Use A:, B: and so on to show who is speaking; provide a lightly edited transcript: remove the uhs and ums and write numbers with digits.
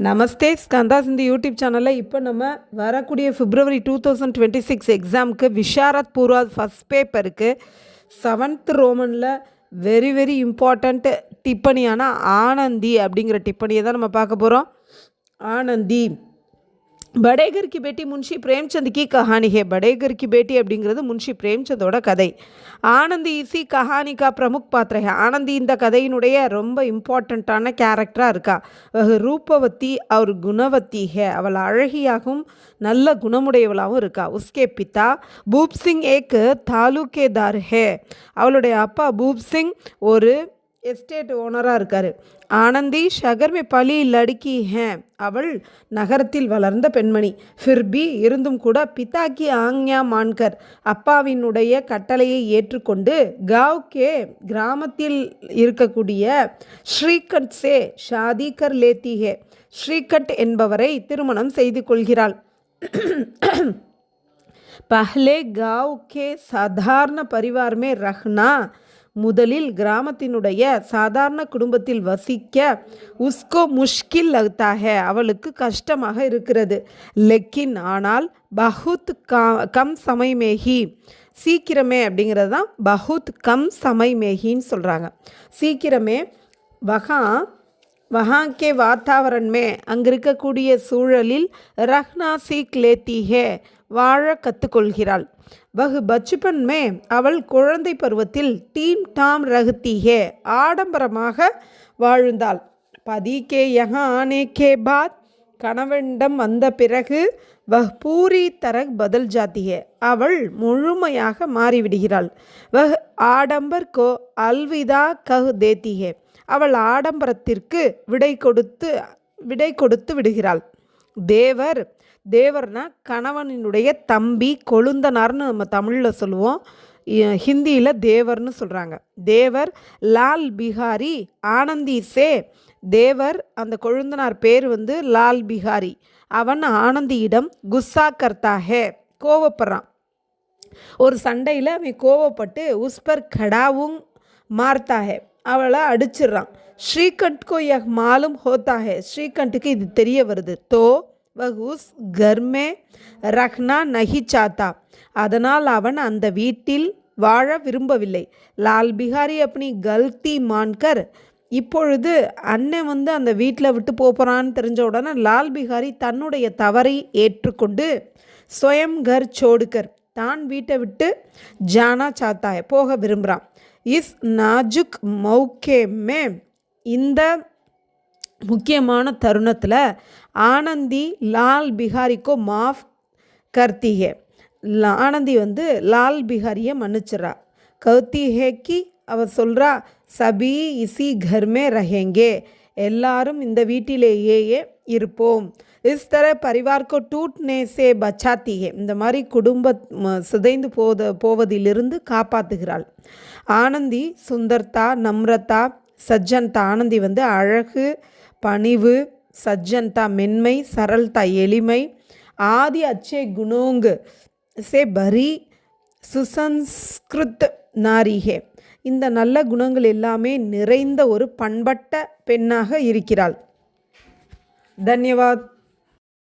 A: நமஸ்தே ஸ்கந்தா சிந்தி யூடியூப் சேனலில் இப்போ நம்ம வரக்கூடிய February 2026 எக்ஸாமுக்கு விஷாரத் பூர்வா ஃபஸ்ட் பேப்பருக்கு 7th ரோமனில் வெரி இம்பார்ட்டண்ட் டிப்பணியான ஆனந்தி அப்படிங்கிற டிப்பணியை தான் நம்ம பார்க்க போகிறோம். ஆனந்தி बड़े घर की बेटी मुंशी प्रेमचंद की कहानी है. बड़े घर की बेटी அப்படிங்கிறது முன்ஷி பிரேம்சந்தோட கதை. ஆனந்தி இசி கஹானி கா பிரமுக் பாத்திர है. ஆனந்தி இந்த கதையினுடைய ரொம்ப இம்பார்ட்டண்ட்டான கேரக்டராக இருக்கா. ரூபவதி அவர் குணவதி है. அவள் அழகியாகவும் நல்ல குணமுடையவளாகவும் இருக்கா. உஸ்கே பிதா பூப் சிங் ஏக் தாலுகேதார் है. அவளுடைய அப்பா பூப் சிங் ஒரு எஸ்டேட் ஓனராக இருக்கார். ஆனந்தி ஷகர் மே பலி லடுக்கி ஹே. அவள் நகரத்தில் வளர்ந்த பெண்மணி. ஃபிர்பி இருந்தும் கூட பிதாக்கி ஆங்யா மான்கர் அப்பாவினுடைய கட்டளையை ஏற்றுக்கொண்டு காவ்கே கிராமத்தில் இருக்கக்கூடிய ஸ்ரீகண்ட் சே ஷாதி கர் லேத்தி ஹே. ஸ்ரீகண்ட் என்பவரை திருமணம் செய்து கொள்கிறாள். பஹ்லே गाँव के साधारण परिवार में रहना. முதலில் கிராமத்தினுடைய சாதாரண குடும்பத்தில் வசிக்க உஸ்கோ முஷ்கில் லக்தா ஹே. அவளுக்கு கஷ்டமாக இருக்கிறது. லெக்கின் ஆனால் பஹுத் கம் சமய் மேஹி. சீக்கிரமே அப்படிங்கிறது தான் பஹுத் கம் சமய் மேஹின்னு சொல்கிறாங்க. சீக்கிரமே வஹாங்கே வாத்தாவரண்மே அங்கே இருக்கக்கூடிய சூழலில் ரஹ்னா சீக் லேத்தி ஹே. வாழ கற்றுக்கொள்கிறாள். வகு பச்சுப்பன் மே அவள் குழந்தை பருவத்தில் டீம் டாம் ரகுத்தி ஹே. ஆடம்பரமாக வாழ்ந்தாள். பதிக்கே யஹா ஆனே கே பாத் கணவனிடம் வந்த பிறகு வஹ் பூரி தரக் பதில் ஜாத்தி ஹே. அவள் முழுமையாக மாறிவிடுகிறாள். வஹ் ஆடம்பர் கோ அல்விதா கஹ் தேத்தி ஹே. அவள் ஆடம்பரத்திற்கு விடை கொடுத்து விடுகிறாள். தேவர்னா கணவனினுடைய தம்பி, கொழுந்தனார்னு நம்ம தமிழில் சொல்லுவோம். ஹிந்தியில் தேவர்னு சொல்கிறாங்க. தேவர் லால் பிஹாரி ஆனந்தி சே. தேவர் அந்த கொழுந்தனார் பேர் லால் பிஹாரி. அவன் ஆனந்தியிடம் குஸ்ஸா கர்த்தா ஹே. கோவப்படுறான். ஒரு சண்டையில் அவன் கோவப்பட்டு உஸ்பர் கடாவும் மார்த்தா ஹே. அவளை அடிச்சிடுறான். ஸ்ரீகண்ட்கோ யஹ் மாலும் ஹோத்தா ஹே. ஸ்ரீகண்ட்டுக்கு இது தெரிய வருது. தோ वह उस घर में रखना नहीं चाहता. அதனால் அவன் அந்த வீட்டில் வாழ விரும்பவில்லை. லால் பிஹாரி அப்படி கல்தி மான்கர். இப்பொழுது அண்ணன் அந்த வீட்டில் விட்டு போகிறான்னு தெரிஞ்ச உடனே லால் பிஹாரி தன்னுடைய தவறை ஏற்றுக்கொண்டு ஸ்வயம் கர் சோடுகர் தான் வீட்டை விட்டு ஜானா சாத்தா போக விரும்புகிறான். இஸ் நாஜுக் மௌகே மே இந்த முக்கியமான தருணத்தில் ஆனந்தி லால் பிஹாரிக்கோ மாஃப் கர்த்தி ஹே. ஆனந்தி லால் பிஹாரியை மன்னிச்சிட்றா. கர்த்தி ஹேக்கி அவர் சொல்கிறா சபி இசி கர்மே ரஹேங்கே. எல்லாரும் இந்த வீட்டிலேயே இருப்போம். இஸ் தர பரிவார்க்கோ டூட்னே சே பச்சாத்தி ஹே. இந்த மாதிரி சிதைந்து போவதிலிருந்து காப்பாற்றுகிறாள். ஆனந்தி சுந்தர்தா நம்ரதா சஜ்ஜன்தா. ஆனந்தி அழகு, பணிவு, சஜ்ஜன்தா மென்மை, சரல்தா எளிமை, ஆதி அச்சே குணோங்கு சே பரி சுசன்ஸ்கிருத் நாரிஹே. இந்த நல்ல குணங்கள் எல்லாமே நிறைந்த ஒரு பண்பட்ட பெண்ணாக இருக்கிறாள். தன்யவாத்.